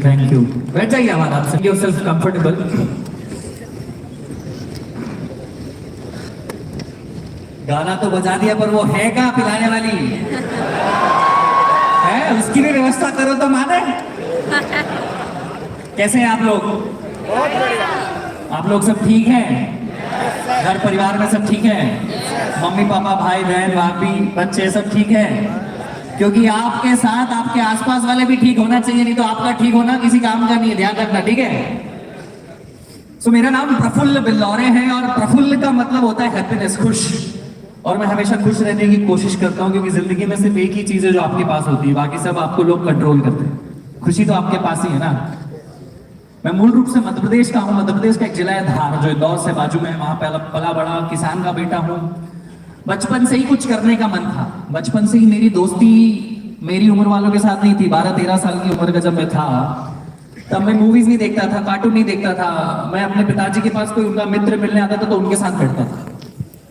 Thank you. बैठ जाइए हमारा, आप मेक योरसेल्फ कंफर्टेबल। गाना तो बजा दिया, पर वो है क्या पिलाने वाली है, उसकी भी व्यवस्था करो तो माने। कैसे हैं आप लोग? बहुत बढ़िया। आप लोग सब ठीक हैं? घर परिवार में सब ठीक है? मम्मी पापा भाई बहन भाभी बच्चे सब ठीक है? क्योंकि आपके साथ आपके आसपास वाले भी ठीक होना चाहिए, नहीं तो आपका ठीक होना किसी काम का नहीं है, ध्यान रखना, ठीक है? सो मेरा नाम प्रफुल्ल बिल्लौरे है और प्रफुल्ल का मतलब होता है हैप्पीनेस, खुश। और मैं हमेशा खुश रहने की कोशिश करता हूँ, क्योंकि जिंदगी में सिर्फ एक ही चीज है जो आपके पास होती है, बाकी सब आपको लोग कंट्रोल करते हैं। खुशी तो आपके पास ही है ना। मैं मूल रूप से मध्य प्रदेश का हूँ। मध्य प्रदेश का एक जिला है धार, जो इंदौर से बाजू में है। वहां पला बड़ा किसान का बेटा हूँ। बचपन से ही कुछ करने का मन था। बचपन से ही मेरी दोस्ती मेरी उम्र वालों के साथ नहीं थी। 12-13 साल की उम्र का जब मैं था, तब मैं मूवीज नहीं देखता था, कार्टून नहीं देखता था। मैं अपने पिताजी के पास कोई उनका मित्र मिलने आता था तो उनके साथ बैठता था।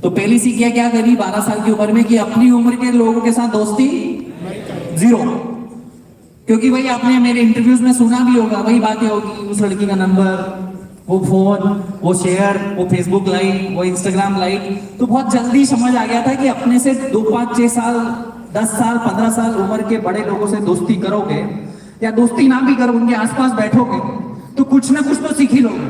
तो पहली सीख क्या करी 12 साल की उम्र में, कि अपनी उम्र के लोगों के साथ दोस्ती जीरो। क्योंकि भाई आपने मेरे इंटरव्यूज में सुना भी होगा, वही बातें होगी, उस लड़की का नंबर, वो फोन, वो शेयर, वो फेसबुक लाइक, वो इंस्टाग्राम लाइक। तो बहुत जल्दी समझ आ गया था कि अपने से 2, 5, 6 साल, 10 साल, 15 साल उम्र के बड़े लोगों से दोस्ती करोगे, या दोस्ती ना भी करो, उनके आसपास बैठोगे, तो कुछ ना कुछ तो सीख ही लोगे।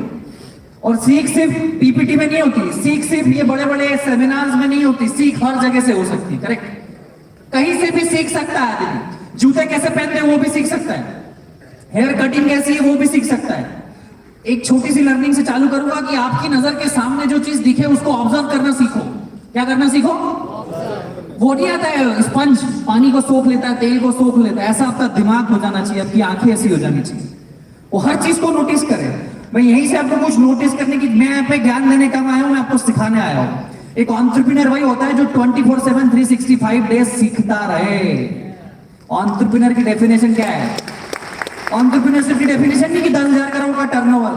और सीख सिर्फ पीपीटी में नहीं होती, सीख सिर्फ ये बड़े बड़े सेमिनार्स में नहीं होती, सीख हर जगह से हो सकती है। करेक्ट? कहीं से भी सीख सकता है आदमी। जूते कैसे पहनते हैं वो भी सीख सकता है, हेयर कटिंग कैसी है वो भी सीख सकता है। एक छोटी सी लर्निंग से चालू करूंगा कि आपकी नजर के सामने जो चीज दिखे उसको ऑब्जर्व करना सीखो। क्या करना सीखो? वो नहीं आता है स्पंज पानी को सोख लेता है, तेल को सोख लेता है, ऐसा आपका दिमाग हो जाना चाहिए, आपकी आंखें ऐसी हो जानी चाहिए, वो हर चीज को नोटिस करे। मैं यहीं से आपको कुछ नोटिस करने की, मैं यहाँ पे ज्ञान देने का आया हूँ, मैं आपको सिखाने आया हूँ। एक एंटरप्रेन्योर वही होता है जो 24/7 365 डेज सीखता रहे। एंटरप्रेन्योर की डेफिनेशन क्या है? एंटरप्रेन्योरशिप की डेफिनेशन नहीं कि 10,000 करोड़ का टर्नओवर।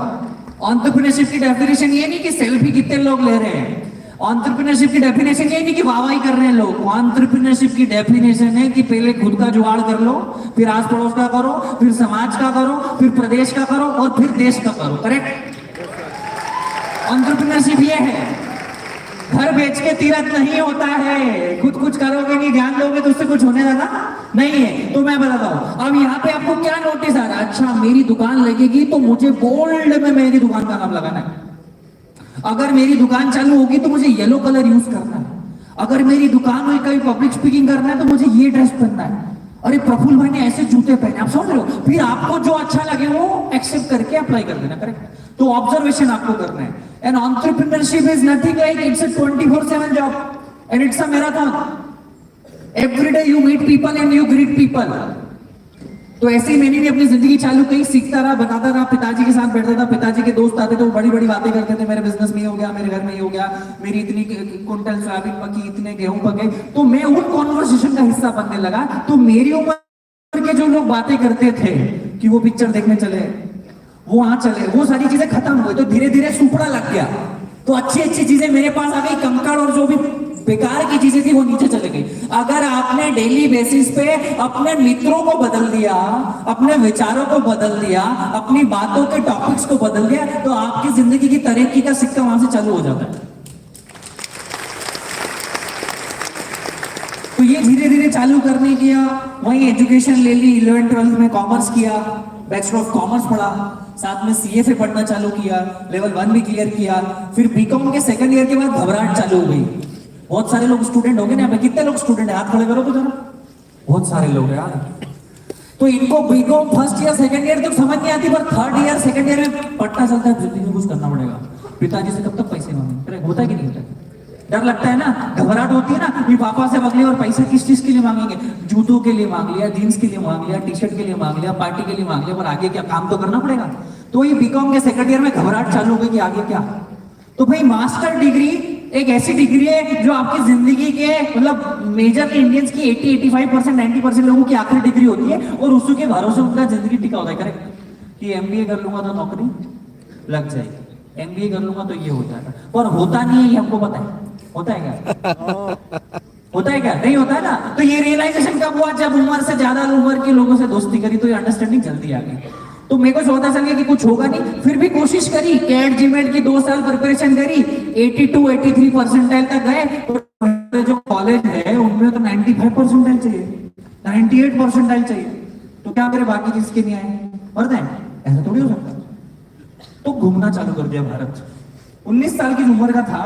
एंटरप्रेन्योरशिप की डेफिनेशन ये नहीं कि सेल्फी कितने लोग ले रहे हैं। एंटरप्रेन्योरशिप की डेफिनेशन ये नहीं कि वाहवाही कर रहे हैं लोग। एंटरप्रेन्योरशिप की डेफिनेशन है कि पहले खुद का जुगाड़ कर लो, फिर आस पड़ोस का करो, फिर समाज का करो, फिर प्रदेश का करो और फिर देश का करो। करेक्ट? एंटरप्रेन्योरशिप ये है। घर बेच के तीरथ नहीं होता है। खुद कुछ करोगे नहीं, ध्यान दोगे तो उससे कुछ होने वाला नहीं है। तो मैं बताता हूं, अब यहाँ पे आपको क्या नोटिस आ रहा है? अच्छा, मेरी दुकान लगेगी तो मुझे बोल्ड में मेरी दुकान का नाम लगाना है। अगर मेरी दुकान चालू होगी तो मुझे येलो कलर यूज करना है। अगर मेरी दुकान में कहीं पब्लिक स्पीकिंग करना है तो मुझे ये ड्रेस पहनना है। अरे प्रफुल्ल भाई ने ऐसे जूते पहने, आप समझ रहे हो? फिर आपको जो अच्छा लगे वो एक्सेप्ट करके अप्लाई कर देना। करेक्ट? तो ऑब्जर्वेशन आपको करना है। And entrepreneurship is nothing like, it's a 24/7 job and it's a marathon. Every day you meet people and you greet people. तो ऐसे ही मैंने भी अपनी जिंदगी चालू कही, सीखता रहा, बताता रहा। पिताजी के साथ बैठता था, पिताजी के दोस्त आते थे, वो बड़ी बड़ी बातें करते थे, मेरे बिजनेस में ये हो गया, मेरे घर में ये हो गया, मेरी इतनी कुंटल सोयाबीन पकी, इतने गेहूं पके। तो मैं उन कॉन्वर्सेशन का हिस्सा बनने लगा। तो मेरी उम्र के जो लोग बातें करते थे कि वो पिक्चर देखने चले, वो वहां चले, वो सारी चीजें खत्म हुई। तो धीरे धीरे सुपड़ा लग गया। तो अच्छी अच्छी चीजें मेरे पास आ गई, कंकड़ और जो भी बेकार की चीजें थी वो नीचे चले गई। अगर आपने डेली बेसिस पे अपने मित्रों को बदल दिया, अपने विचारों को बदल दिया, अपनी बातों के टॉपिक्स को बदल दिया, तो आपकी जिंदगी की तरक्की का सिक्का वहां से चालू हो जाता है। तो ये धीरे धीरे चालू करने किया। वही एजुकेशन ले ली, 11th-12th में कॉमर्स किया, बैचलर ऑफ कॉमर्स पढ़ा, साथ में सीएफए पढ़ना चालू किया, लेवल 1 भी क्लियर किया। फिर बीकॉम के सेकंड ईयर के बाद घबराहट चालू हो गई। बहुत सारे लोग स्टूडेंट हो गए ना, कितने लोग स्टूडेंट है? हाथ खड़े करो तो जरा। बहुत सारे लोग हैं यार। तो इनको BCom first year second year तक समझ नहीं आती, पर थर्ड ईयर सेकंड ईयर में पट्टा चलता है, जिंदगी में कुछ करना पड़ेगा, पिताजी से कब तक पैसे मांगे। होता है कि नहीं होता? डर लगता है ना, घबराहट होती है ना कि पापा से अगली और पैसा किस चीज के लिए मांगेंगे? जूतों के लिए मांग लिया, जीन्स के लिए मांग लिया, टी शर्ट के लिए मांग लिया, पार्टी के लिए मांग लिया, पर आगे क्या, काम तो करना पड़ेगा। तो ये बीकॉम के सेकंड ईयर में घबराहट चालू हो गई कि आगे क्या। तो भाई मास्टर डिग्री एक ऐसी डिग्री है जो आपकी जिंदगी के मतलब मेजर इंडियंस की 80-85%, 90% लोगों की आखिरी डिग्री होती है, और उसी के भरोसे उनका जिंदगी टिका होता है। करेक्ट? कि एमबीए कर लूंगा तो नौकरी लग जाएगी, एमबीए कर लूंगा तो ये होता है, पर होता नहीं है, ये हमको पता है। होता है क्या? होता है क्या? नहीं होता है ना। तो ये रियलाइजेशन कब हुआ? जब उम्र से ज्यादा उम्र के लोगों से दोस्ती करी तो ये अंडरस्टैंडिंग जल्दी आ गई। तो मेरे को पता चल गया कि कुछ होगा नहीं, फिर भी कोशिश करी, कैट जीमेट की 2 साल प्रिपरेशन करी, 82-83 परसेंटाइल तक गए। तो जो कॉलेज है उनमें तो 95 परसेंटाइल चाहिए, 98 परसेंटाइल चाहिए। तो क्या करे, बाकी किसके नहीं आए? पढ़ते हैं, ऐसा थोड़ी हो सकता। तो घूमना चालू कर दिया भारत। 19 साल की उम्र का था,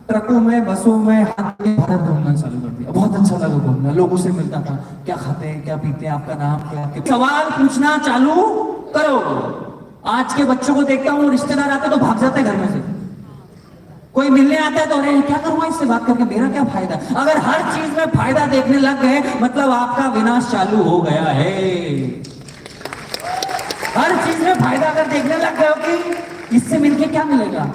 ट्रकों में, बसों में, हाथ में भारत घूमना चालू कर दिया। बहुत अच्छा लगा घूमना, लोगों से मिलता था, क्या खाते हैं, क्या पीते हैं, आपका नाम क्या है, सवाल पूछना चालू करो। आज के बच्चों को देखता हूँ, रिश्तेदार आते तो भाग जाते घर में से, कोई मिलने आता है तो अरे क्या करूंगा इससे बात करके, मेरा क्या फायदा। अगर हर चीज में फायदा देखने लग गए मतलब आपका विनाश चालू हो गया है। हर चीज में फायदा अगर देखने लग गए हो कि इससे मिलके क्या मिलेगा,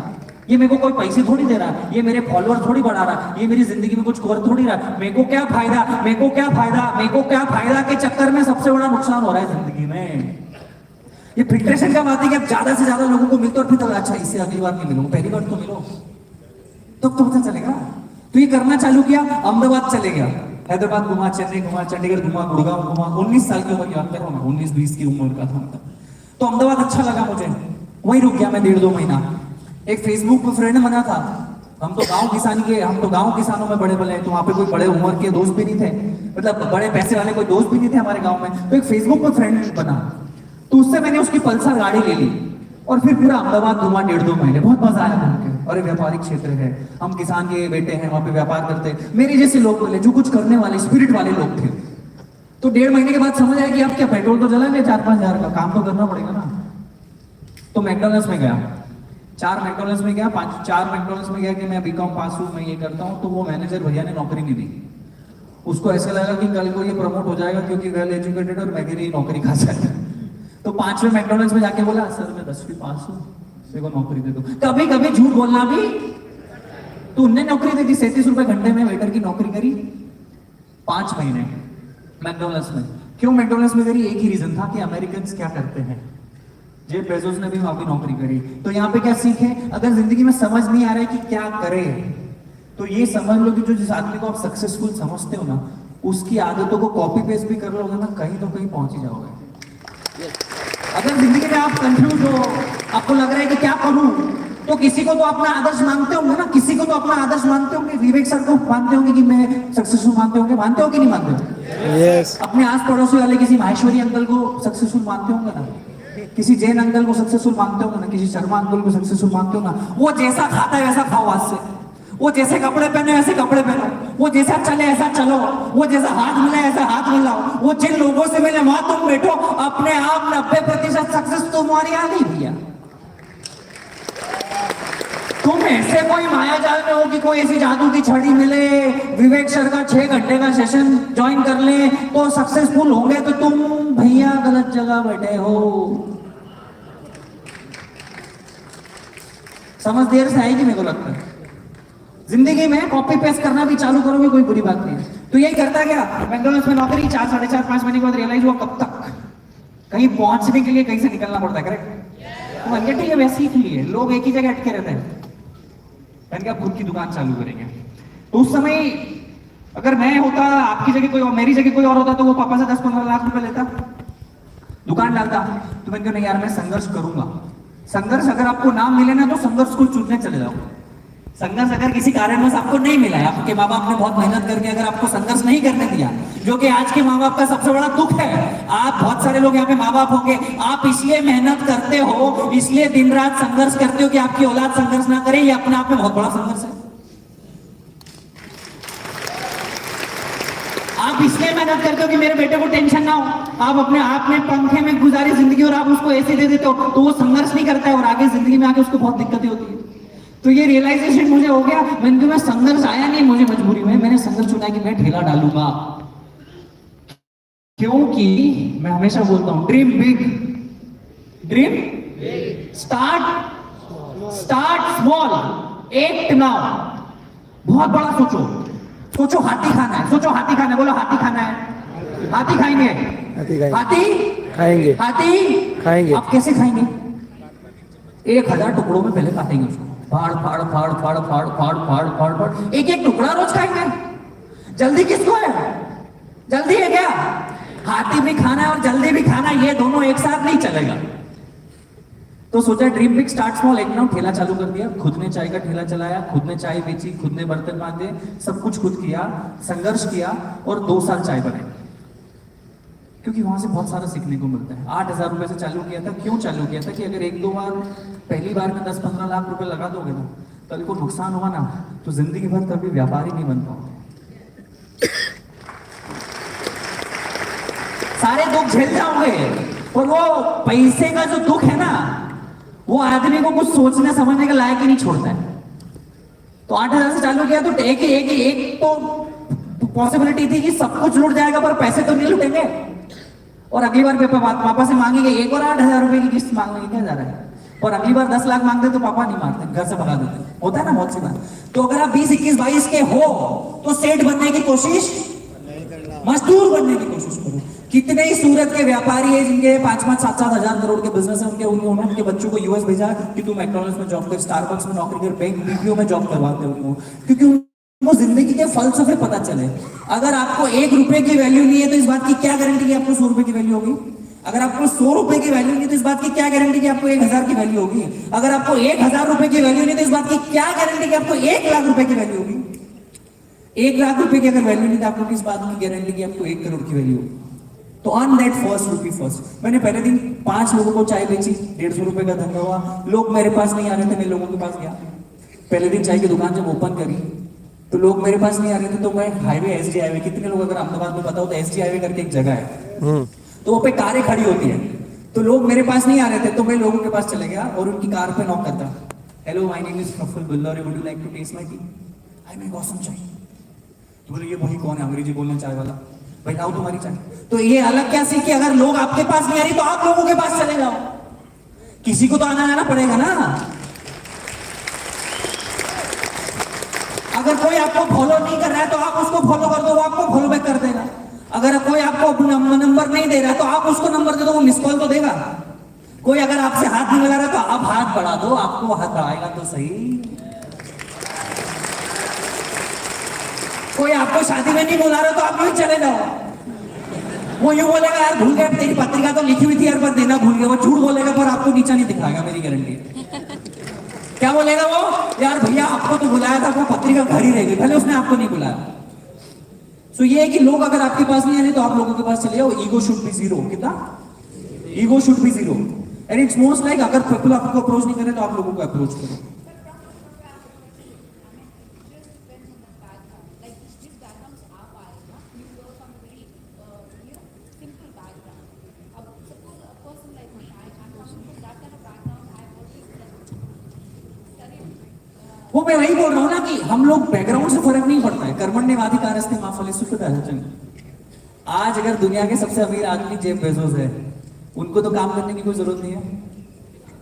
ये मेरे को कोई पैसे थोड़ी दे रहा, ये मेरे फॉलोअर थोड़ी बढ़ा रहा, ये मेरी जिंदगी में कुछ कर थोड़ी रहा, मेरे को क्या फायदा, मेरे को क्या फायदा, मेरे को क्या फायदा के चक्कर में सबसे बड़ा नुकसान हो रहा है जिंदगी में। ये फिल्ट्रेशन का बात है कि आप ज्यादा से ज्यादा लोगों को मिलते और फिर अच्छा इससे अगली बार नहीं मिलूंगा, पहली बार तो मिलो तो पता चलेगा। तो ये करना चालू किया, अहमदाबाद चले गया, हैदराबाद घुमा, चेन्नई घुमा, चंडीगढ़ घुमा, गुड़गांव घुमा। 19 साल की उम्र, याद करो ना, 19-20 की उम्र का था। तो अहमदाबाद अच्छा लगा मुझे, वहीं रुक गया मैं 1.5-2 महीना। एक फेसबुक पे फ्रेंड बना था, हम तो गांव किसानी के, हम तो गांव किसानों में बड़े बड़े, तो वहां पे कोई बड़े उम्र के दोस्त भी नहीं थे, मतलब बड़े पैसे वाले कोई दोस्त भी नहीं थे हमारे गांव में। तो एक फेसबुक पे फ्रेंड बना, तो उससे मैंने उसकी पल्सर गाड़ी ले ली और फिर पूरा अहमदाबाद घुमा 1.5-2 महीने। बहुत मजा आया घूम के, और व्यापारिक क्षेत्र है, हम किसान के बेटे हैं, वहां पे व्यापार करते हैं, मेरे जैसे लोग मिले जो कुछ करने वाले स्पिरिट वाले लोग थे। तो 1.5 महीने के बाद समझ आया कि अब क्या, पेट्रोल तो जला ले 4-5 हजार का, काम तो करना पड़ेगा ना। तो मैकडॉनल्ड्स में गया, 4 मैकडॉनल्ड्स में गया, 4 मैकडॉनल्ड्स में गया कि मैं बीकॉम पास हूँ, मैं ये करता हूँ। तो वो मैनेजर भैया ने नौकरी नहीं दी, उसको ऐसा लगा कि कल को ये प्रमोट हो जाएगा क्योंकि वेल एजुकेटेड और मैं मेरी नौकरी खा जाएगा। तो 5वें मैकडॉनल्ड्स में जाके बोला, सर मैं 10वीं पास हूँ, मेरे को नौकरी दे दो। कभी कभी झूठ बोलना भी, तो उनने नौकरी दे दी, 37 रुपए घंटे में वेटर की नौकरी करी 5 महीने मैकडॉनल्ड्स में। क्यों मैकडॉनल्ड्स में करी? एक ही रीजन था कि अमेरिकन क्या करते हैं। जेफ बेजोस ने भी वहां पर नौकरी करी। तो यहाँ पे क्या सीखे, अगर जिंदगी में समझ नहीं आ रहा है कि क्या करे, तो ये समझ लो कि जो जिस आदमी को आप सक्सेसफुल समझते हो ना, उसकी आदतों को कॉपी पेस्ट भी कर लोगे ना, कहीं तो कहीं पहुंच ही जाओगे। अगर जिंदगी में आप कंफ्यूज हो, आपको लग रहा है कि क्या करूं, तो किसी को तो अपना आदर्श मानते होंगे ना, किसी को तो अपना आदर्श मानते होंगे। विवेक सर को मानते होंगे कि मैं सक्सेसफुल मानते होंगे, मानते हो कि नहीं मानते हो? यस। अपने आस पड़ोसी वाले किसी माहेश्वरी अंकल को सक्सेसफुल मानते होंगे ना, किसी जैन अंकल को सक्सेसफुल मानते होंगे ना, किसी शर्मा अंकल को सक्सेसफुल मानते हो ना। वो जैसा खाता है वैसा खाओ आज से, वो जैसे कपड़े पहने वैसे कपड़े पहनो, वो जैसा चले ऐसा चलो, वो जैसा हाथ मिलाए ऐसा हाथ मिलाओ, वो जिन लोगों से मिले वहां तुम बैठो, अपने आप 90% सक्सेस तुम्हारी आ गई भैया। तुम ऐसे कोई माया जाल में हो कि कोई ऐसी जादू की छड़ी मिले, विवेक सर का 6 घंटे का सेशन ज्वाइन कर ले तो सक्सेसफुल होंगे, तो तुम भैया गलत जगह बैठे हो। समझ देर से आएगी मेरे को लगता है। जिंदगी में कॉपी पेस्ट करना भी चालू करोगे कोई बुरी बात नहीं है। तो यही करता गया, मैकडॉनल्ड्स में नौकरी, 4, 4.5-5 महीने के बाद रियलाइज हुआ कब तक, कहीं पहुंचने के लिए कहीं से निकलना पड़ता है, करेक्ट। तो मैंने ठीक है वैसे ही लिए लोग एक ही जगह अटके रहते हैं, मैंने कहा खुद की दुकान चालू करेंगे। तो उस समय अगर मैं होता, आपकी जगह कोई और, मेरी जगह कोई और होता, तो वो पापा से 10-15 लाख रुपए लेता, दुकान डालता। तो मैंने कहा नहीं यार मैं संघर्ष करूंगा। संघर्ष अगर आपको नाम मिले ना तो संघर्ष को चुनने चले जाओ। संघर्ष अगर किसी कारणवश आपको नहीं मिला है, आपके माँ बाप ने बहुत मेहनत करके अगर आपको संघर्ष नहीं करने दिया, जो कि आज के माँ बाप का सबसे बड़ा दुख है। आप बहुत सारे लोग यहाँ पे माँ बाप होंगे, आप इसलिए मेहनत करते हो, इसलिए दिन रात संघर्ष करते हो कि आपकी औलाद संघर्ष ना करे, ये अपने आप में बहुत बड़ा संघर्ष है। आप इसलिए मेहनत करते हो कि मेरे बेटे को टेंशन ना हो, आप अपने आप में पंखे में गुजारी जिंदगी और आप उसको ऐसे दे देते हो, तो वो संघर्ष नहीं करता है और आगे जिंदगी में आके उसको बहुत दिक्कतें होती है। तो ये रियलाइजेशन मुझे हो गया, मैं संघर्ष आया नहीं मुझे मजबूरी में, मैंने संघर्ष चुना कि मैं ठेला डालूंगा, क्योंकि मैं हमेशा बोलता हूं dream big, dream start small, act now. बहुत बड़ा सोचो, सोचो हाथी खाना है, सोचो हाथी खाना है, बोलो हाथी खाना है, हाथी खाएंगे, हाथी खाएंगे। आप कैसे खाएंगे? 1000 टुकड़ों में पहले काटेंगे उसको, फाड़ फाड़ फाड़ फाड़ फाड़ फाड़ फाड़ फाड़ फाड़, एक एक टुकड़ा रोज खाएंगे। जल्दी किसको है? जल्दी है क्या? हाथी भी खाना है और जल्दी भी खाना, ये दोनों एक साथ नहीं चलेगा। तो सोचा ड्रीम बिग स्टार्ट स्मॉल। एक ना ठेला चालू कर दिया, खुद ने चाय का ठेला चलाया, खुद ने चाय बेची, खुद ने बर्तन बांधे, सब कुछ खुद किया, संघर्ष किया और 2 साल चाय बनाई। क्योंकि वहां से बहुत सारा सीखने को मिलता है। 8,000 रुपए से चालू किया था। क्यों चालू किया था? कि अगर 1-2 बार पहली बार में 10-15 लाख रुपए लगा दोगे ना, कल को नुकसान हुआ ना तो जिंदगी भर कभी व्यापारी नहीं बन पाओगे। सारे दुख झेल जाओगे और वो पैसे का जो दुख है ना, वो आदमी को कुछ सोचने समझने के लायक ही नहीं छोड़ता है। तो 8,000 से चालू किया तो एक तो पॉसिबिलिटी थी कि सब कुछ लूट जाएगा पर पैसे तो नहीं लूटेंगे। और अगली बार पापा से मांगेंगे एक और 8,000 रुपए की किस्त मांगने क्या जा रहा है। और अगली बार 10 लाख मांगते तो पापा नहीं मारते, घर से भगा देते। होता है ना बहुत सी बात। तो अगर आप 20, 21, 22 के हो तो सेठ बनने की कोशिश, मजदूर बनने की कोशिश करो। कितने ही सूरत के व्यापारी है जिनके 5-5, 7-7 हजार करोड़ के बिजनेस है, उनके बच्चों को यूएस भेजा कि तू मैकडॉनल्ड्स में जॉब कर, स्टारबक्स में नौकरी कर, बैंक बीपीओ में जॉब करवाते हैं उनको, क्योंकि उनको जिंदगी के फलसफे पता चले। अगर आपको 1 रुपए की वैल्यू नहीं है तो इस बात की क्या गारंटी कि आपको 100 रुपए की वैल्यू होगी? अगर आपको 100 रुपए की वैल्यू नहीं तो इस बात की क्या गारंटी कि आपको 1,000 की वैल्यू होगी? अगर आपको 1,000 रुपए की वैल्यू नहीं तो इस बात की क्या गारंटी कि आपको 1 लाख रुपए की वैल्यू होगी? 1 लाख रुपए की अगर वैल्यू नहीं तो आपको किस बात की गारंटी कि आपको 1 करोड़ की वैल्यू होगी? तो earn that first rupee first. मैंने पहले दिन 5 लोगों को चाय बेची, 150 रुपए का धंधा हुआ। लोग मेरे पास नहीं आ रहे थे, मैं लोगों के पास गया। पहले दिन चाय की दुकान जब ओपन करी तो लोग मेरे पास नहीं आ रहे थे, तो मैं हाईवे, एसडी हाईवे, कितने लोग अगर अहमदाबाद में पता हो तो एसडी हाईवे करके एक जगह है, तो वो पे कारें खड़ी होती है। तो लोग मेरे पास नहीं आ रहे थे तो मैं लोगों के पास चले गया और उनकी कार पे नॉक करता। Hello, my name is Prafull Bullar, would you like to taste my tea? I make awesome chai. तो बोले ये भाई कौन है अंग्रेजी बोलने चाय वाला? भाई लाओ तुम्हारी चाय। तो ये अलग क्या सीख कि अगर लोग आपके पास नहीं आ रही तो आप लोगों के पास चले जाओ। किसी को तो आना पड़ेगा ना। अगर कोई आपको फॉलो नहीं कर रहा है तो आप उसको फॉलो कर दो, वो आपको फॉलो बैक कर देगा। अगर कोई आपको नंबर नहीं दे रहा है तो आप उसको नंबर दे दो, वो मिस कॉल तो देगा। कोई अगर आपसे हाथ नहीं मिला रहा तो आप हाथ बढ़ा दो, आपको हाथ बढ़ाएगा तो सही। कोई आपको शादी में नहीं बुला रहा तो आप यूं चले जाओ। वो यूं बोलेगा यार भूल गया, तेरी पत्रिका तो लिखी हुई थी यार पर देना भूल गया। वो झूठ बोलेगा पर आपको नीचा नहीं दिखाएगा, मेरी गारंटी है। क्या बोलेगा वो? यार भैया आपको तो बुलाया था, वो पत्रिका घर ही रह गई, भले उसने आपको नहीं बुलाया। तो ये है कि लोग अगर आपके पास नहीं आ रहे तो आप लोगों के पास चले जाओ। Ego should be zero. कितना? Ego should be zero. And it's most like अगर पीपल आपको अप्रोच नहीं करे तो आप लोगों को अप्रोच करो। वो मैं वही बोल रहा हूं ना कि हम लोग बैकग्राउंड से फर्क नहीं पड़ता है। कर्मण्येवाधिकारस्ते मा फलेषु कदाचन। आज अगर दुनिया के सबसे अमीर आदमी जेफ बेजोस है, उनको तो काम करने की कोई जरूरत नहीं है।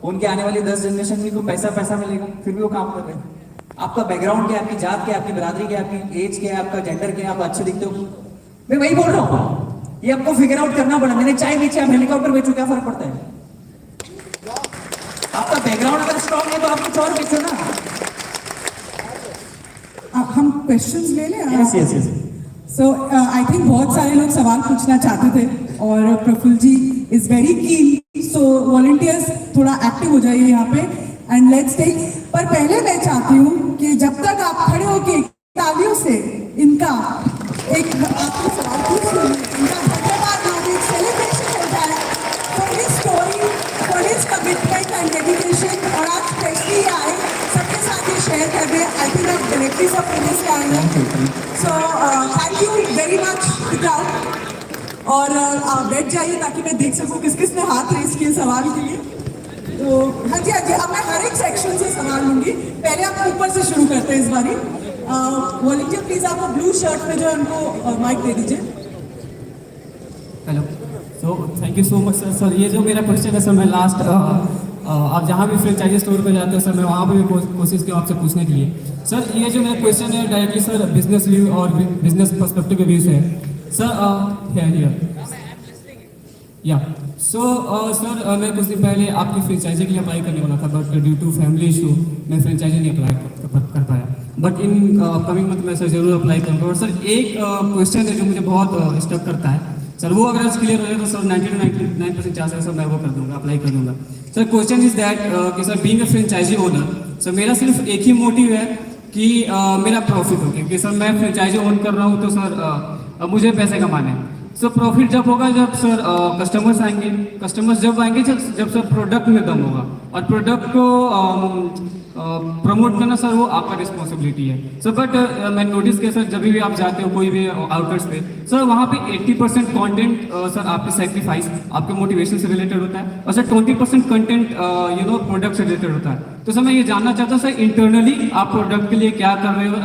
उनके आने वाली 10 जनरेशन में को पैसा मिलेगा, फिर भी वो काम कर रहे हैं। आपका बैकग्राउंड क्या है, आपकी जात क्या है, आपकी बिरादरी क्या है, आपकी एज क्या है, आपका जेंडर क्या है, आप अच्छे दिखते हो। मैं वही बोल रहा हूँ, ये आपको फिगर आउट करना पड़ा। मैंने चाय बेची, आप हेलीकॉप्टर बेचो, क्या फर्क पड़ता है? आपका बैकग्राउंड अगर स्ट्रॉन्ग है तो आप कुछ और बेचो ना। हम क्वेश्चंस ले लें? यस। सो आई थिंक बहुत सारे लोग सवाल पूछना चाहते थे और प्रफुल्ल जी is very keen, so volunteers थोड़ा एक्टिव हो जाइए यहाँ पे एंड लेट्स टेक। पर पहले मैं चाहती हूँ कि जब तक आप खड़े होके तालियों से इनका एक आपको सवाल पूछ लूँ, इनका धन्यवाद लोग, एक सेलिब्रेशन हो जाए for his story, for his commitment and dedication. और आज स्पेशली आए सबके साथ ये शेयर कर रहे हैं। आई थिंक आप डायरेक्टली सब पुलिस से आए हैं, so thank you very much crowd. और आप बैठ जाइए ताकि मैं देख सकूं किस किस ने हाथ रेस किए सवाल के लिए। तो हाँ जी, अब मैं हर एक सेक्शन से सवाल लूंगी। पहले आप ऊपर से शुरू करते हैं इस बारी। वॉलंटियर प्लीज आपको ब्लू शर्ट में जो है उनको माइक दे दीजिए। Hello, so thank you so much sir. Sir ये जो मेरा क्वेश्चन है सर, मैं लास्ट आप जहाँ भी फ्रेंचाइजी स्टोर पर जाते हो सर, मैं वहाँ पर भी कोशिश की आपसे पूछने के लिए। सर ये जो मेरा क्वेश्चन है डायरेक्टली सर बिजनेस व्यू और बिजनेस पर्सपेक्टिव के व्यू से है सर। या सर मैं कुछ दिन पहले आपकी फ्रेंचाइजी के लिए अप्लाई करने वाला था, but due to family issue मैं फ्रेंचाइजी नहीं अप्लाई कर पाया। बट इन अपकमिंग मंथ में सर जरूर अप्लाई करूँगा। और सर एक क्वेश्चन है जो मुझे बहुत स्टक करता है सर, वो अगर क्लियर हो जाए तो सर 90 to 99% चांस है सर मैं वो कर दूंगा, अप्लाई कर दूंगा। सर क्वेश्चन इज दैट कि sir being a franchisee owner, sir मेरा सिर्फ एक ही मोटिव है कि मेरा प्रॉफिट हो, क्योंकि सर मैं फ्रेंचाइजी ओन कर रहा हूँ तो सर मुझे पैसे कमाने हैं। सर प्रॉफिट जब होगा जब सर कस्टमर्स आएंगे, कस्टमर्स जब आएंगे जब सर प्रोडक्ट में दम होगा, और प्रोडक्ट को प्रमोट करना सर वो आपका रिस्पॉन्सिबिलिटी है सर। बट मैं नोटिस किया सर जब भी आप जाते हो कोई भी आउटलेट्स पे सर, वहाँ पे 80% कंटेंट सर आपके सेक्रीफाइस आपके मोटिवेशन से रिलेटेड होता है, और सर 20% कंटेंट प्रोडक्ट से रिलेटेड होता है। तो सर मैं ये जानना चाहता हूँ सर इंटरनली आप प्रोडक्ट के लिए क्या कर रहे हो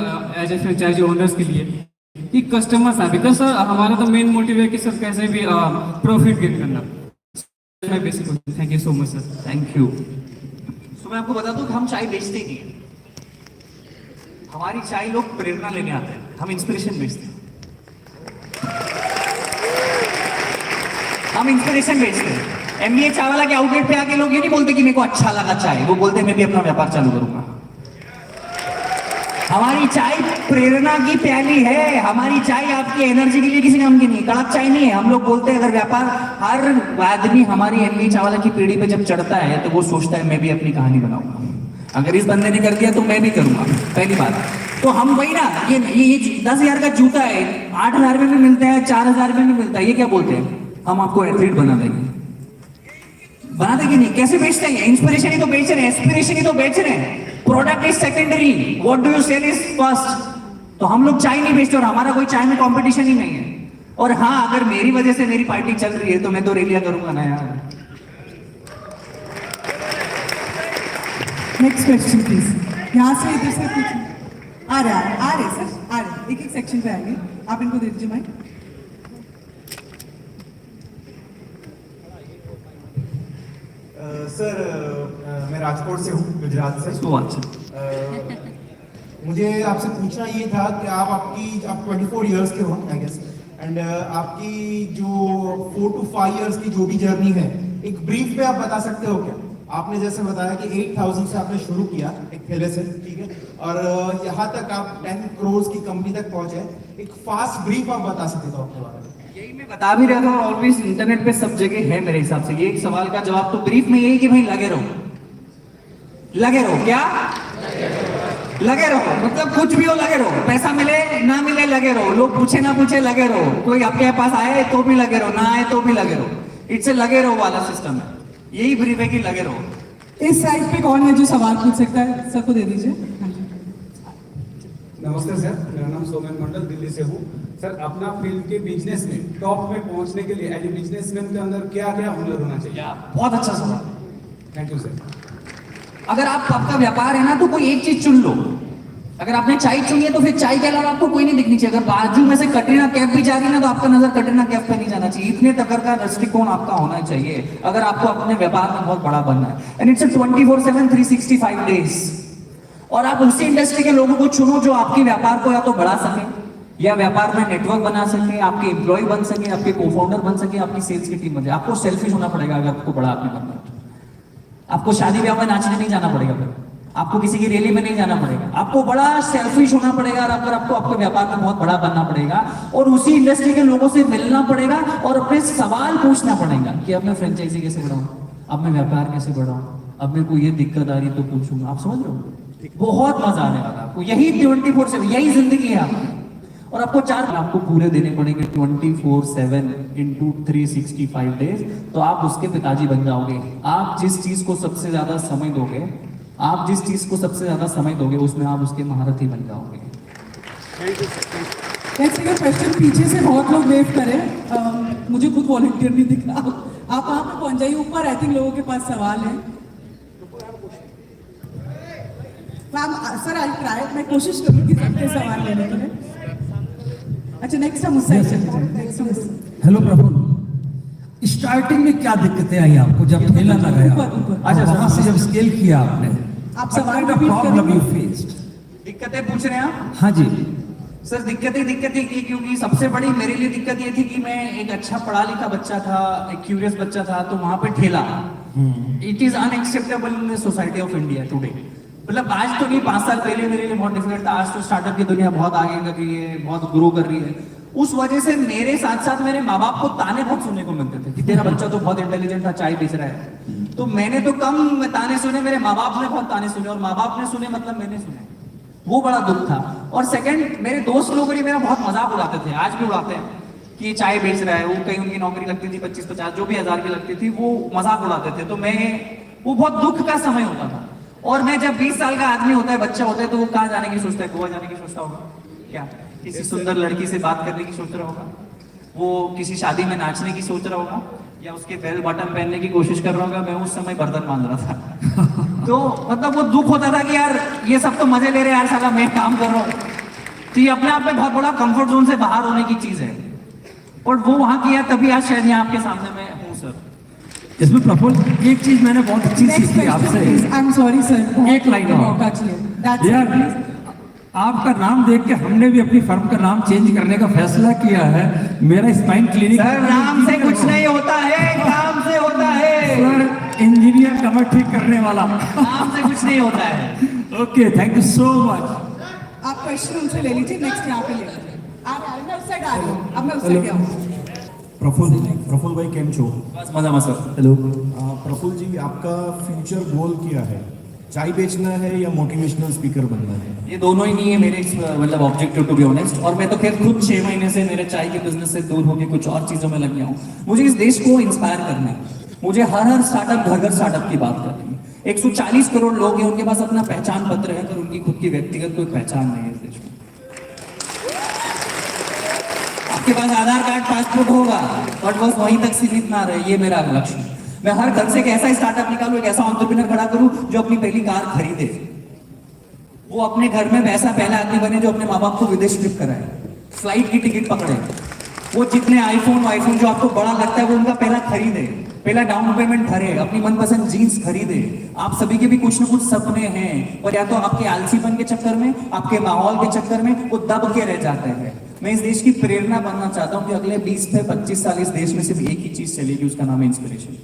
एज ए फ्रेंचाइजी ओनर्स के लिए कि कस्टमर्स आए, बिकॉज सर हमारा तो मेन मोटिव है कि सर कैसे भी प्रॉफिट गेन करना। Thank you so much sir. Thank you. तो मैं आपको बता दूं कि हम चाय बेचते ही नहीं है। हमारी चाय लोग प्रेरणा लेने आते हैं, हम इंस्पिरेशन बेचते हैं। हम इंस्पिरेशन बेचते हैं। एमबीए चाय वाला के आउटलेट पे आके लोग ये नहीं बोलते कि मेरे को अच्छा लगा चाय, वो बोलते हैं मैं भी अपना व्यापार चालू करूंगा। हमारी चाय प्रेरणा की प्याली है, हमारी चाय आपकी एनर्जी के लिए किसी काम की नहीं, कड़क चाय नहीं है। हम लोग बोलते हैं अगर व्यापार, हर आदमी हमारी एमबी चावला की पीढ़ी पे जब चढ़ता है तो वो सोचता है मैं भी अपनी कहानी बनाऊंगा, अगर इस बंदे ने कर दिया तो मैं भी करूंगा। पहली बात तो हम वही ना, ये 10,000 का जूता है 8,000 में भी मिलता है, 4,000 में भी मिलता है, ये क्या बोलते हैं हम आपको एथलीट बना देंगे। बना देंगे नहीं, कैसे बेचते हैं? इंस्पिरेशन ही तो बेच रहे हैं, एस्पिरेशन ही तो बेच रहे हैं। Product is secondary, what do you sell is first. तो हम लोग चाय नहीं बेचते और हमारा कोई चाय में कंपटीशन ही नहीं है। और हाँ, अगर मेरी वजह से मेरी पार्टी चल रही है तो मैं तो रैलियां करूंगा ना यार। Next question please. यहाँ से इधर से कुछ आ रहे सर, आ रहे एक सेक्शन पे आएंगे, आप इनको दे दीजिए माइक। सर मैं राजकोट से हूँ, गुजरात से। तो अच्छा, मुझे आपसे पूछना ये था कि आप 24 इयर्स के हो आई गेस, एंड आपकी जो 4 to 5 इयर्स की जो भी जर्नी है, एक ब्रीफ में आप बता सकते हो क्या? आपने जैसे बताया कि 8,000 से आपने शुरू किया एक थैले से, ठीक है, और यहाँ तक आप 10 करोड़ की कंपनी तक पहुंचे। एक फास्ट ब्रीफ आप बता सकते हो अपने बारे में? यही मैं बता भी रहा था, ऑलवेज इंटरनेट पे सब जगह है मेरे हिसाब से। ये एक सवाल का जवाब तो ब्रीफ में यही कि भाई लगे रहो, लगे रहो। क्या लगे रहो? मतलब कुछ भी हो लगे रहो, पैसा मिले ना मिले लगे रहो, लोग पूछे ना पूछे लगे रहो, कोई आपके पास आए तो भी लगे रहो, ना आए तो भी लगे रहो। इट्स ए लगे रहो वाला सिस्टम है, यही ब्रीफ है कि लगे रहो। इस साइड पे कौन है जो सवाल पूछ सकता है? सबको दे दीजिए। हाँ जी। नमस्ते सर, मेरा नाम सोमेन मंडल, दिल्ली से हूँ। सर अपना फील्ड के बिजनेस में टॉप में पहुंचने के लिए एज ए बिजनेसमैन के अंदर क्या क्या हुनर होना चाहिए? बहुत अच्छा सवाल। Thank you sir. अगर आपका व्यापार है ना तो कोई एक चीज चुन लो। अगर आपने चाय चुनी है तो फिर चाय के अलावा आपको कोई नहीं दिखनी चाहिए। अगर बाजू में से कटरीना कैफ भी जा रही है ना तो आपका नजर कटरीना कैफ पे नहीं जाना चाहिए। इतने तक का दृष्टिकोण आपका होना चाहिए अगर आपको अपने व्यापार में बहुत बड़ा बनना है। And it's 24/7 365 days. और आप उसी इंडस्ट्री के लोगों को चुनो जो आपके व्यापार को या तो बढ़ा सके या व्यापार में नेटवर्क बना सके, आपके एम्प्लॉय बन सके, आपके को फाउंडर बन सके, आपकी सेल्स की टीम बन जाए। आपको सेल्फिश होना पड़ेगा अगर आपको बड़ा आदमी बनना है। आपको शादी ब्याह में नाचने नहीं जाना पड़ेगा, फिर आपको किसी की रैली में नहीं जाना पड़ेगा। आपको बड़ा सेल्फिश होना पड़ेगा और अगर आपको आपके व्यापार में बहुत बड़ा बनना पड़ेगा और उसी इंडस्ट्री के लोगों से मिलना पड़ेगा और अपने सवाल पूछना पड़ेगा कि अब मैं फ्रेंचाइजी कैसे बढ़ाऊं, अब मैं व्यापार कैसे बढ़ाऊं, अब मेरे को ये दिक्कत आ रही तो पूछूंगा। आप समझ रहे हो? बहुत मजा आने वाला आपको। यही 24/7 यही जिंदगी है आपकी। और आपको आपको पूरे देने पड़ेंगे 24/7 इंटू 365 डेज। तो आप उसके पिताजी बन जाओगे। आप जिस चीज को सबसे ज्यादा समय दोगे, आप जिस चीज को सबसे ज्यादा समय दोगे उसमें आप उसके महारथी बन जाओगे। क्वेश्चन पीछे से बहुत लोग वेट करें, मुझे खुद वॉलंटियर नहीं दिख रहा। आप वहां पे पहुंच जाइए ऊपर। आई थिंक लोगों के पास सवाल है। सर आई ट्राई, मैं कोशिश करूंगी सबके सवाल लेने के लिए। अच्छा नेक्स्ट हम उससे हेलो प्रफुल्ल, स्टार्टिंग में क्या दिक्कतें आई आपको जब ठेला लगाया? अच्छा, वहां से जब स्केल किया आपने, आप सवाल प्रॉब्लम यू फेस्ड? दिक्कतें पूछ रहे हैं आप? हाँ जी सर, दिक्कतें की, क्योंकि सबसे बड़ी मेरे लिए दिक्कत ये थी कि मैं एक अच्छा पढ़ा लिखा बच्चा था, एक क्यूरियस बच्चा था, तो वहां पे ठेला, it is unacceptable in the society of India today. मतलब आज तो नहीं, 5 साल पहले मेरे लिए बहुत डिफिकल्ट था। आज तो स्टार्टअप की दुनिया बहुत आगे कर रही है, बहुत ग्रो कर रही है। उस वजह से मेरे साथ साथ मेरे माँ बाप को ताने बहुत सुनने को मिलते थे कि तेरा बच्चा तो बहुत इंटेलिजेंट था, चाय बेच रहा है। तो मैंने तो कम ताने सुने, मेरे माँ बाप ने बहुत ताने सुने, और माँ बाप ने सुने मतलब मैंने सुने। वो बड़ा दुख था। और सेकंड, मेरे दोस्त लोग मेरा बहुत मजाक उड़ाते थे, आज भी उड़ाते हैं कि ये चाय बेच रहा है। वो कहीं उनकी नौकरी लगती थी 25-50 जो भी हज़ार की लगती थी, वो मजाक उड़ाते थे। तो वो बहुत दुख का समय होता था। और मैं जब 20 साल का आदमी होता है, बच्चा होता है, तो वो कहाँ जाने की सोचता है? गोवा जाने की सोचता होगा क्या? किसी सुंदर लड़की से बात करने की सोच रहा होगा? वो किसी शादी में नाचने की सोच रहा होगा, या उसके बेल बटन पहनने की कोशिश कर रहा होगा? मैं उस समय बर्तन मान रहा था। तो मतलब वो दुख होता था कि यार ये सब तो मजे ले रहे हैं यार, साला मैं काम कर रहा हूँ। तो ये अपने आप में बहुत बड़ा कंफर्ट जोन से बाहर होने की चीज है, और वो वहां किया, तभी आज शायद यहाँ आपके सामने मैं हूँ सर। इसमें प्रफुल्ल एक चीज मैंने बहुत अच्छी सीखी आपसे। आई एम सॉरी सर, एक लाइन और। मौका चाहिए। That's it, यार please. आपका नाम देख के हमने भी अपनी फर्म का नाम चेंज करने का फैसला किया है। मेरा स्पाइन क्लिनिक सर नाम से कुछ नहीं होता है, काम से होता है। सर इंजीनियर कमर ठीक करने वाला। नाम से कुछ नहीं होता है। Okay, thank you so much. आप क्वेश्चन उनसे ले लीजिए, नेक्स्ट यहाँ पे ले लीजिए। मैं उस साइड आ रही हूँ, अब मैं उस साइड आऊँ। प्रफुल्ल भाई केम छो? बस मजा मजा सर। हेलो। प्रफुल्ल जी, आपका फ्यूचर गोल क्या है? चाय बेचना है या मोटिवेशनल स्पीकर बनना है? ये दोनों ही नहीं है मेरे मतलब ऑब्जेक्टिव, टू बी ऑनेस्ट। और मैं तो खैर खुद 6 महीने से मेरे चाय के बिजनेस से दूर होकर कुछ और चीजों में लग गया हूँ। मुझे इस देश को इंस्पायर करना है। मुझे हर स्टार्टअप, घर स्टार्टअप की बात करनी है। 140 करोड़ लोग हैं, उनके पास अपना पहचान पत्र है, पर उनकी खुद की व्यक्तिगत कोई पहचान नहीं है इस देश में। आपके पास आधार कार्ड, पासपोर्ट होगा, बट बस वहीं तक सीमित ना रहे, ये मेरा लक्ष्य है। मैं हर घर से एक ऐसा स्टार्टअप निकालूं, एक ऐसा एंटरप्रेन्योर खड़ा करूं जो अपनी पहली कार खरीदे। वो अपने घर में वैसा पहला आदमी बने जो अपने माँ बाप को विदेश ट्रिप कराए, फ्लाइट की टिकट पकड़े। वो जितने आईफोन जो आपको बड़ा लगता है वो उनका पहला खरीदे, पहला डाउन पेमेंट भरे, अपनी मनपसंद जीन्स खरीदे। आप सभी के भी कुछ न कुछ सपने हैं, और या तो आपके आलसीपन के चक्कर में, आपके माहौल के चक्कर में वो दब के रह जाते हैं। मैं इस देश की प्रेरणा बनना चाहता हूं कि अगले 20 से 25 साल इस देश में सिर्फ एक ही चीज चलेगी, उसका नाम है इंस्पिरेशन।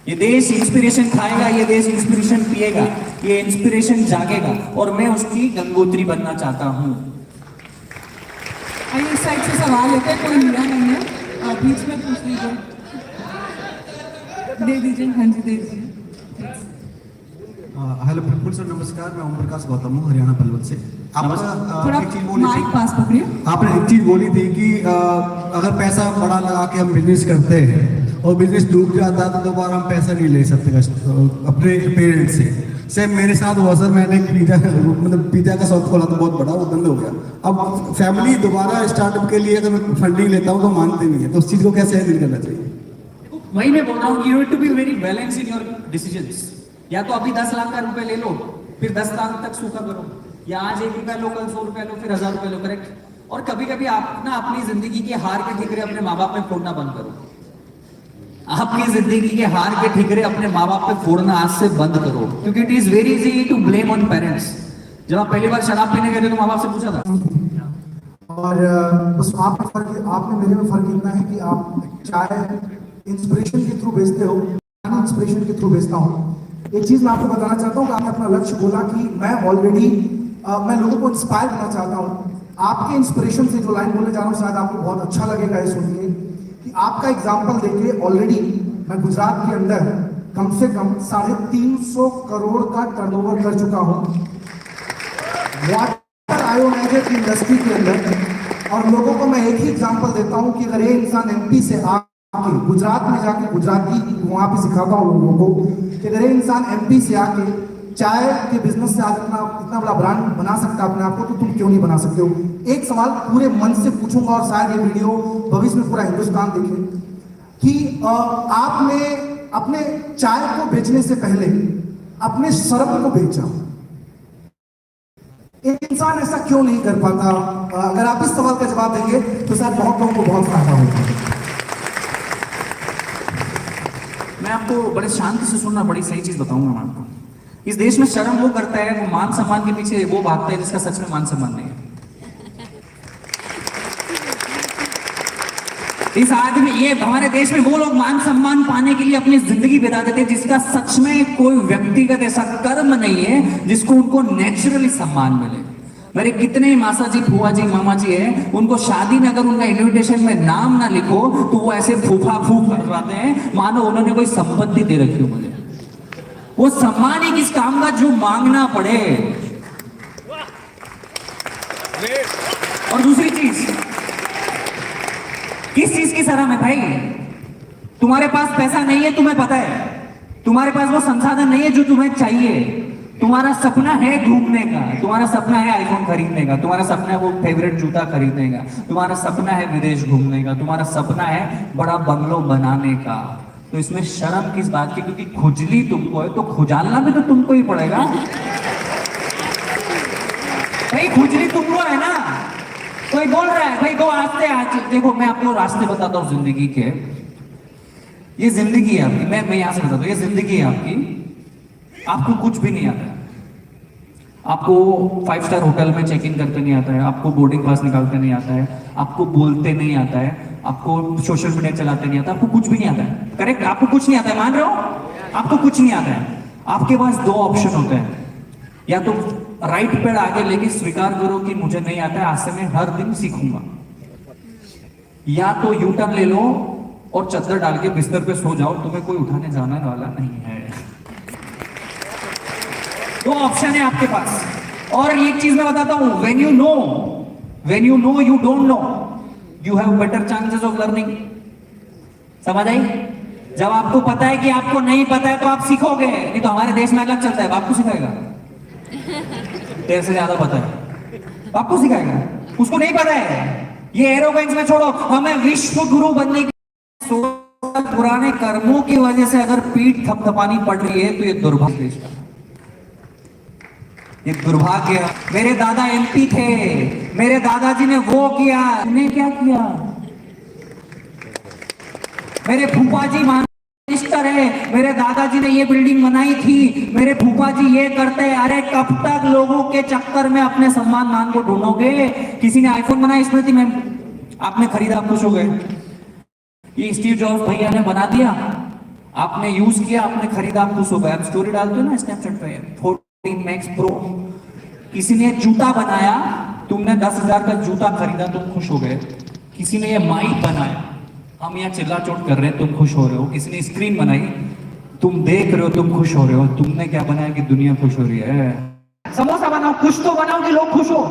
ये देश इंस्पिरेशन खाएगा, ये देश इंस्पिरेशन पिएगा, ये इंस्पिरेशन जागेगा, और मैं उसकी गंगोत्री बनना चाहता हूँ। आइए इस साइड से सवाल लेते हैं, कोई मिला नहीं है, बीच में पूछ लीजिए, दे दीजिए। हाँ जी, दे दीजिए। हेलो प्रफुल्ल सर, नमस्कार। मैं ओम प्रकाश गौतम हूँ, हरियाणा पलवल से। थोड़ा एक चीज बोली माइक थी, पास पकड़िए। आपने एक चीज बोली थी कि अगर पैसा बड़ा लगा के हम बिजनेस करते हैं और बिजनेस डूब जाता है तो दोबारा हम पैसा नहीं ले सकते अपने पेरेंट्स से। सेम मेरे साथ हुआ सर, मैंने पिज्जा का शॉप खोला तो बहुत बड़ा, वो बंद हो गया। अब फैमिली दोबारा स्टार्टअप के लिए अगर मैं फंडिंग लेता हूँ तो मानते नहीं है, तो उस चीज को कैसे हैंडल करना चाहिए? वही मैं बोल रहा हूँ, you have to be very balance in your decisions. या तो अभी 10 लाख का रुपए ले लो, फिर 10 लाख तक सूखा करो, या आज 1 रुपया लो, कल 100 रुपया लो, फिर 1000 रुपया लो, करेक्ट। और कभी कभी आप ना अपनी जिंदगी की हार के ठिकरे अपने माँ बाप में फोड़ना बंद करो। आपकी जिंदगी के हार के ठिकरे अपने माँ बाप पे फोड़ना आज से बंद करो, क्योंकि it is very easy to blame on parents. जब आप पहली बार शराब पीने गए थे तो माँ बाप से पूछा था। और बस आपने मेरे में फर्क इतना है कि आप चाहे इंस्पिरेशन के थ्रू बेचते हो, मैं इंस्पिरेशन के थ्रू बेचता हूँ। एक चीज मैं आपको बताना चाहता हूँ कि आपने अपना लक्ष्य बोला कि मैं ऑलरेडी मैं लोगों को इंस्पायर करना चाहता हूँ। आपके इंस्पिरेशन से जो लाइन बोलने जा रहा हूँ शायद आपको बहुत अच्छा लगेगा ये सुन के कि आपका एग्जाम्पल देके ऑलरेडी मैं गुजरात के अंदर कम से कम 350 करोड़ का टर्नओवर कर चुका हूँ वाटर आयोनाइजर की इंडस्ट्री के अंदर। और लोगों को मैं एक ही एग्जाम्पल देता हूँ कि अगर ये इंसान एमपी से आके गुजरात में जाके गुजराती वहां पे सिखाता हूँ लोगों को कि अगर ये इंसान एमपी से आके चाय के बिजनेस से आज इतना बड़ा ब्रांड बना सकता है अपने आप को, तो तुम क्यों नहीं बना सकते हो? एक सवाल पूरे मन से पूछूंगा और शायद ये वीडियो भविष्य में पूरा हिंदुस्तान देखे कि आपने अपने चाय को बेचने से पहले अपने शर्म को बेचा। एक इंसान ऐसा क्यों नहीं कर पाता? अगर आप इस सवाल का जवाब देंगे तो शायद बहुत लोगों को बहुत फायदा होगा। मैं आपको बड़े शांति से सुनना, बड़ी सही चीज बताऊंगा मैं आपको। इस देश में शर्म वो करता है, वो मान सम्मान के पीछे वो भागता है जिसका सच में मान सम्मान नहीं है। इस आदमी, ये हमारे देश में वो लोग मान सम्मान पाने के लिए अपनी जिंदगी बिता देते हैं जिसका सच में कोई व्यक्तिगत ऐसा कर्म नहीं है जिसको उनको नेचुरली सम्मान मिले। मेरे कितने मासा जी, फुआ जी, मामा जी हैं, उनको शादी में अगर उनका इन्विटेशन में नाम ना लिखो तो वो ऐसे फूफा फूफ करवाते हैं मानो उन्होंने कोई संपत्ति दे रखी हो मुझे। वो सम्मान ही किस काम का जो मांगना पड़े। और दूसरी चीज, किस चीज की शर्म है भाई? तुम्हारे पास पैसा नहीं है, तुम्हें पता है, तुम्हारे पास वो संसाधन नहीं है जो तुम्हें चाहिए। तुम्हारा सपना है घूमने का, तुम्हारा सपना है आईफोन खरीदने का, तुम्हारा सपना है वो फेवरेट जूता खरीदने का, तुम्हारा सपना है विदेश घूमने का, तुम्हारा सपना है बड़ा बंगलो बनाने का। तो इसमें शर्म किस बात की? क्योंकि खुजली तुमको है तो खुजालना भी तो तुमको ही पड़ेगा भाई। खुजली तुमको है ना। कोई बोल रहा है भाई गो आस्ते आज, देखो मैं आपको रास्ते बताता हूँ जिंदगी के। ये जिंदगी है आपकी, मैं यहां से बताता हूँ, ये जिंदगी है आपकी। आपको कुछ भी नहीं आता है, आपको 5 स्टार होटल में चेक इन करते नहीं आता है, आपको बोर्डिंग पास निकालते नहीं आता है, आपको बोलते नहीं आता है, आपको सोशल मीडिया चलाते नहीं आता, आपको कुछ भी नहीं आता है। करेक्ट? आपको कुछ नहीं आता है, मान रहे हो? आपको कुछ नहीं आता है। आपके पास 2 ऑप्शन होते हैं, या तो राइट पैड आगे लेके स्वीकार करो कि मुझे नहीं आता है, आज से मैं हर दिन सीखूंगा, या तो यू टर्न ले लो और चद्दर डाल के बिस्तर पे सो जाओ, तुम्हें कोई उठाने जाने वाला नहीं है। 2 ऑप्शन है आपके पास। और एक चीज मैं बताता हूं, when you know you don't know, you have better chances of learning। समझ आई? जब आपको पता है कि आपको नहीं पता है तो आप सीखोगे, नहीं तो हमारे देश में अलग चलता है, आपको सिखाएगा तेरे से ज्यादा पता है, आपको सिखाएगा, उसको नहीं पता है। ये एरोगेंस में छोड़ो, हमें विश्व गुरु बनने की पुराने कर्मों की वजह से अगर पीठ थपथपानी पड़ रही है तो ये दुर्भाग्य, ये दुर्भाग्य। मेरे दादा एमपी थे, मेरे दादाजी ने वो किया, उन्हें क्या किया? मेरे फूफा जी मिनिस्टर है, मेरे दादाजी ने ये बिल्डिंग बनाई थी, मेरे फूफा जी ये करते हैं। अरे कब तक लोगों के चक्कर में अपने सम्मान मान को ढूंढोगे? किसी ने आईफोन बनाया, स्मृति मैम आपने खरीदा, खुश हो गए। ये स्टीव जॉब्स भैया ने बना दिया, आपने यूज किया, आपने खरीदा, आप खुश हो गए। आप स्टोरी डालते हो ना स्नैपचैट पे, 14 मैक्स प्रो। किसी ने जूता बनाया, तुमने 10,000 का जूता खरीदा, तुम खुश हो गए। किसी ने ये माइक बनाया, हम यहाँ चिल्ला चोट कर रहे हैं, तुम खुश हो रहे हो। किसी ने स्क्रीन बनाई, तुम देख रहे हो, तुम खुश हो रहे हो। तुमने क्या बनाया कि दुनिया खुश हो रही है? समोसा बनाओ, कुछ तो बनाओ कि लोग खुश हो।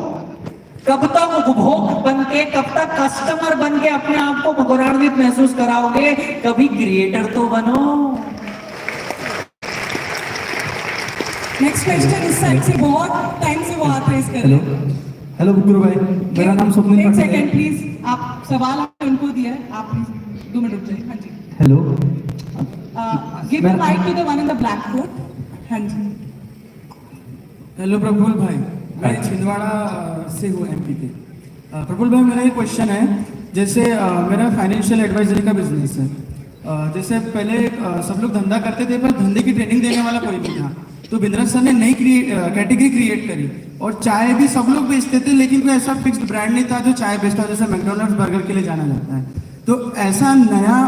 कब तक उपभोग बन के, कब तक कस्टमर बन के अपने आप को गौरवान्वित महसूस कराओगे? कभी क्रिएटर तो बनो। नेक्स्ट क्वेश्चन इस साइड से बहुत टाइम से वो हाथ रेज कर रहे हैं। हेलो गुरु भाई, मेरा नाम स्वप्निल एक पटेल है। सेकंड प्लीज, आप सवाल आपने उनको दिया है, आप 2 मिनट रुक जाइए। हाँ जी, hello, give the mic to the one in the black coat. हाँ जी, हेलो प्रफुल्ल भाई, मैं छिंदवाड़ा से हूँ, एमपी के। प्रफुल्ल भाई, मेरा ये क्वेश्चन है, जैसे मेरा फाइनेंशियल एडवाइजरी का बिजनेस है। जैसे पहले सब लोग धंधा करते थे, पर धंधे की ट्रेनिंग देने वाला कोई नहीं था। तो बिंद्रा सर ने नई कैटेगरी क्रिएट करी, और चाय भी सब लोग बेचते थे, लेकिन कोई ऐसा फिक्स्ड ब्रांड नहीं था जो चाय बेचता, जैसे मैकडॉनल्ड्स, बर्गर के लिए जाना जाता है। तो ऐसा नया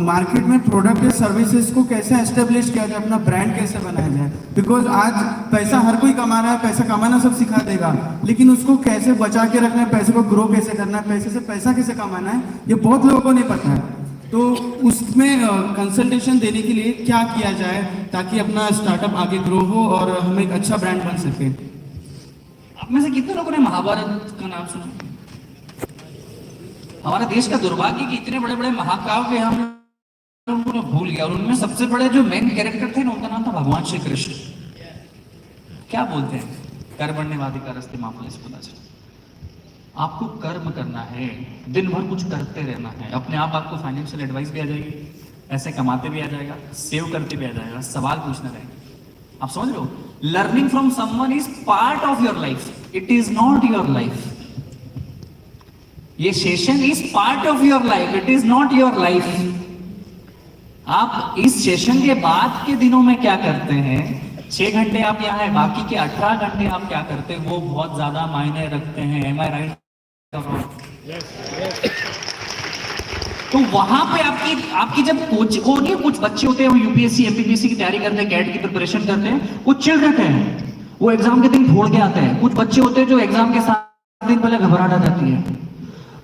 मार्केट में प्रोडक्ट या सर्विसेज को कैसे एस्टेब्लिश किया जाए, अपना ब्रांड कैसे बनाया जाए? बिकॉज आज पैसा हर कोई कमा रहा है, पैसा कमाना सब सिखा देगा, लेकिन उसको कैसे बचा के रखना है, पैसे को ग्रो कैसे करना है, पैसे से पैसा कैसे कमाना है, ये बहुत लोगों को नहीं पता है। तो उसमें कंसल्टेशन देने के लिए क्या किया जाए ताकि अपना स्टार्टअप आगे ग्रो हो और हम एक अच्छा ब्रांड बन सके? आप में से कितने लोगों ने महाभारत का नाम सुना? हमारा देश का दुर्भाग्य कि इतने बड़े बड़े महाकाव्य हम लोगों ने भूल गया, और उनमें सबसे बड़े जो मेन कैरेक्टर थे ना, उनका नाम था भगवान श्री कृष्ण। क्या बोलते हैं? कर्मण्येवाधिकारस्ते मा फलेषु कदाचन। आपको कर्म करना है, दिन भर कुछ करते रहना है। अपने आप आपको फाइनेंशियल एडवाइस भी आ जाएगी, पैसे कमाते भी आ जाएगा, सेव करते भी आ जाएगा, सवाल पूछना रहेगा। आप समझ रहे हो? Learning from someone is part of your life, it is not your life. ये session is part of your life, it is not your life. आप इस सेशन के बाद के दिनों में क्या करते हैं? 6 घंटे आप यहाँ है, बाकी के 18 घंटे आप क्या करते हैं, वो बहुत ज्यादा मायने रखते हैं। Am I right? तो वहां पे आपकी जब कोच वो नहीं, कुछ बच्चे होते हैं वो यूपीएससी एमपीपीएससी की तैयारी करते हैं, कैट की प्रिपरेशन करते हैं, कुछ चिल रहते हैं, वो एग्जाम के दिन फोड़ के आते हैं। कुछ बच्चे होते हैं जो एग्जाम के 7 दिन पहले घबराहट आ जाती है।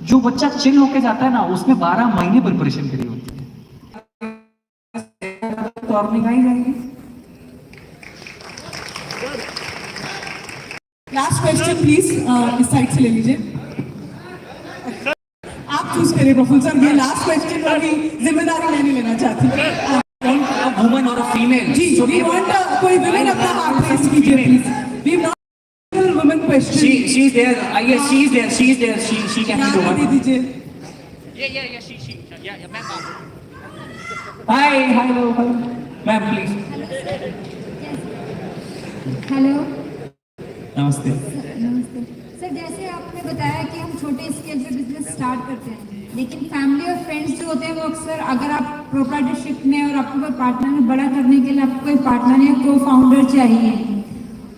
जो बच्चा चिल होके जाता है ना, उसमें 12 महीने प्रिपरेशन करी होती है, तो अर्निंग आई जाएगी। लास्ट क्वेश्चन प्लीज, इस साइड से ले लीजिए। आप चूज करिए प्रफुल्ल सर, ये लास्ट क्वेश्चन वाली जिम्मेदारी मैं नहीं लेना चाहती। वुमन और फीमेल जी, वी वांट कोई वुमेन अपना हाथ रेस कीजिए please. We not women question. she is there, yes, she is there, she can be the one. दे दीजिए। Yeah, ma'am. Hi, hello, ma'am, please. Hello, नमस्ते। नमस्ते सर। जैसे आपने बताया कि हम छोटे स्केल पे बिजनेस स्टार्ट करते हैं, लेकिन फैमिली और फ्रेंड्स जो होते हैं वो अक्सर, अगर आप प्रोप्राइटरशिप में और आपको कोई पार्टनर में बड़ा करने के लिए आपको कोई पार्टनर या को फाउंडर चाहिए,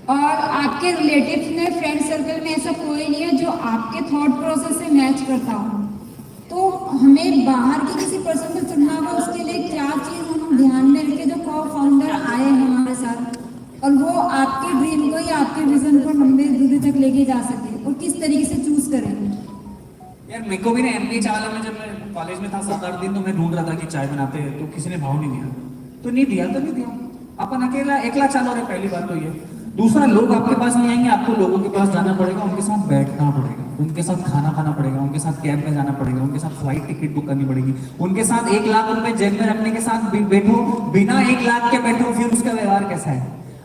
और आपके रिलेटिव्स में, फ्रेंड सर्कल में ऐसा कोई नहीं है जो आपके थॉट प्रोसेस से मैच करता हो, तो हमें बाहर के किसी पर्सन को चुनना होगा। उसके लिए क्या चीज़ हम ध्यान में रखें जो को फाउंडर आए हमारे साथ और वो आपके ड्रीम को या आपके विजन को लंबे दूरी तक लेके जा सके, और किस तरीके से चूज करें? यार मेरे को भी ना एमबीए चावला में, जब मैं कॉलेज में था 7-8 दिन, तो मैं ढूंढ रहा था कि चाय बनाते हैं, तो किसी ने भाव नहीं दिया, तो नहीं दिया। अपन अकेला एकला चालू रहे, पहली बात तो ये। दूसरा, लोग आपके पास नहीं आएंगे, आपको लोगों के पास जाना पड़ेगा, उनके साथ बैठना पड़ेगा, उनके साथ खाना खाना पड़ेगा, उनके साथ कैब में जाना पड़ेगा, उनके साथ फ्लाइट टिकट बुक करनी पड़ेगी, उनके साथ 1 लाख रुपए जेब में रखने के साथ बैठो, बिना 1 लाख के बैठो, फिर उसका व्यवहार कैसा है?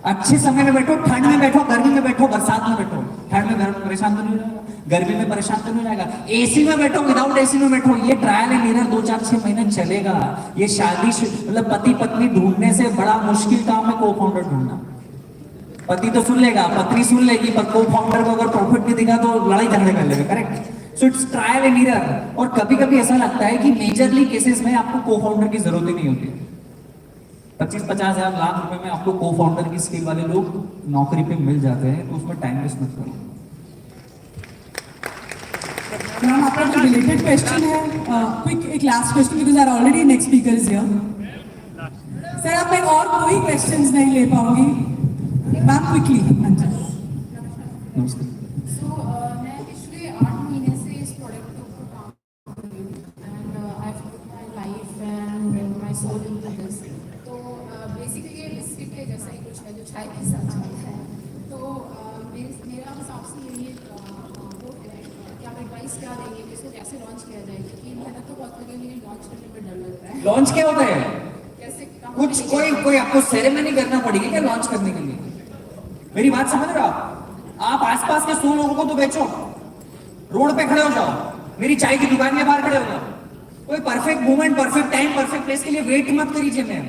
अच्छे समय में बैठो, ठंड में बैठो, गर्मी में बैठो, बरसात में बैठो। ठंड में परेशान तो नहीं हो जाएगा, गर्मी में परेशान तो नहीं हो जाएगा, एसी में बैठो, विदाउट एसी में बैठो। ये ट्रायल एंड एरर 2-4-6 महीने चलेगा। ये शादी मतलब पति पत्नी ढूंढने से बड़ा मुश्किल काम है को फाउंडर ढूंढना। पति तो सुन लेगा, पत्नी सुन लेगी, पर को फाउंडर को अगर प्रॉफिट नहीं दिखा तो लड़ाई झगड़े कर लेगा। Correct? So it's trial and error. और कभी कभी ऐसा लगता है कि मेजरली केसेस में आपको को फाउंडर की जरूरत ही नहीं होती। 25-50 हज़ार लाख रुपए में आपको को फाउंडर की स्किल वाले लोग नौकरी पे मिल जाते हैं, तो उसमें टाइम वेस्ट मत करो। मैम, आपका जो रिलेटेड क्वेश्चन है, क्विक एक last question, because are already next speaker is here. Sir, आप मैं और कोई क्वेश्चंस नहीं ले पाऊंगी मैम, क्विकली। नमस्ते। मैं पिछले 8 महीने से इस प्रोडक्ट के ऊपर काम कर रही हूँ, and I put my life and my soul into this. तो बेसिकली ये बिस्किट के जैसा ही कुछ है जो चाय के साथ चलता है। तो मेरा हिसाब से ये वो है कि आप एडवाइस क्या देंगे कि इसको कैसे लॉन्च किया जाए, क्योंकि मेहनत तो बहुत लगी, लेकिन लॉन्च करने में डर लगता है। लॉन्च क्या होता है? कैसे कुछ कोई आपको सेरेमनी करना पड़ेगी क्या लॉन्च करने के लिए? मेरी बात समझ रहे हो आप? आसपास के 100 लोगों को तो बेचो, रोड पे खड़े हो जाओ, मेरी चाय की दुकान के बाहर खड़े हो जाओ। कोई perfect moment, perfect time, perfect place के लिए वेट मत करिए मैम।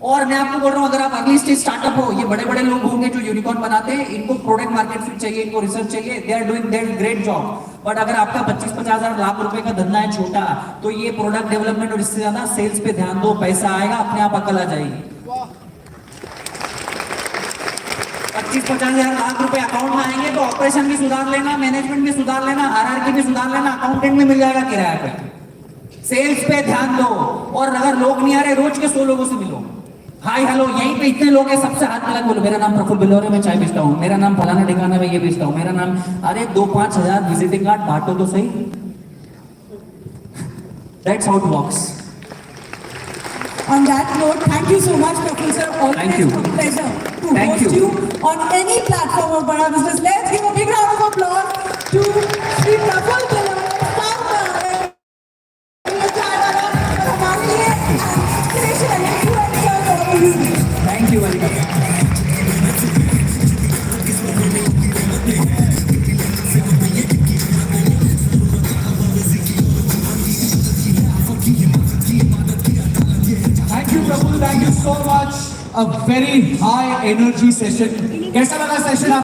और मैं आपको बोल रहा हूँ, अगर आप अर्ली स्टेज स्टार्टअप हो, ये बड़े बड़े लोग होंगे जो यूनिकॉर्न बनाते हैं, इनको प्रोडक्ट मार्केट फिट चाहिए, इनको रिसर्च चाहिए, they are doing that great job. But अगर आपका 25-50 हज़ार लाख रुपए का धंधा है छोटा, तो ये प्रोडक्ट डेवलपमेंट और इससे ज्यादा सेल्स पे ध्यान दो, पैसा आएगा, अपने आप अकल आ जाएगी। 25-50 हज़ार लाख रुपए अकाउंट में आएंगे तो ऑपरेशन भी सुधार लेना, मैनेजमेंट भी सुधार लेना, हायरार्की भी सुधार लेना, अकाउंटेंट भी मिल जाएगा किराया पे। सेल्स पे ध्यान दो, और अगर लोग नहीं आ रहे, रोज के 100 लोगों से मिलो, हाय हेलो, यहीं पे इतने लोग हैं, सबसे हाथ मिला बोलो, मेरा नाम प्रफुल्ल बिलोरे, मैं चाय बेचता हूँ, मेरा नाम फलाना ठिकाना में ये बेचता हूँ, मेरा नाम। अरे 2-5 हज़ार विजिटिंग कार्ड बांटो तो सही। That's how it works. On that note, thank you so much, Professor. Thank you. Always a pleasure to Thank host you. you on any platform of Bada Business. Let's give a big round of applause to Sri Praful Bilore, founder and हमारे लिए inspiration and influencer for all of you. Thank you very much. Thank you, Prabhu. Thank you so much. A very high energy session. कैसा लगा session?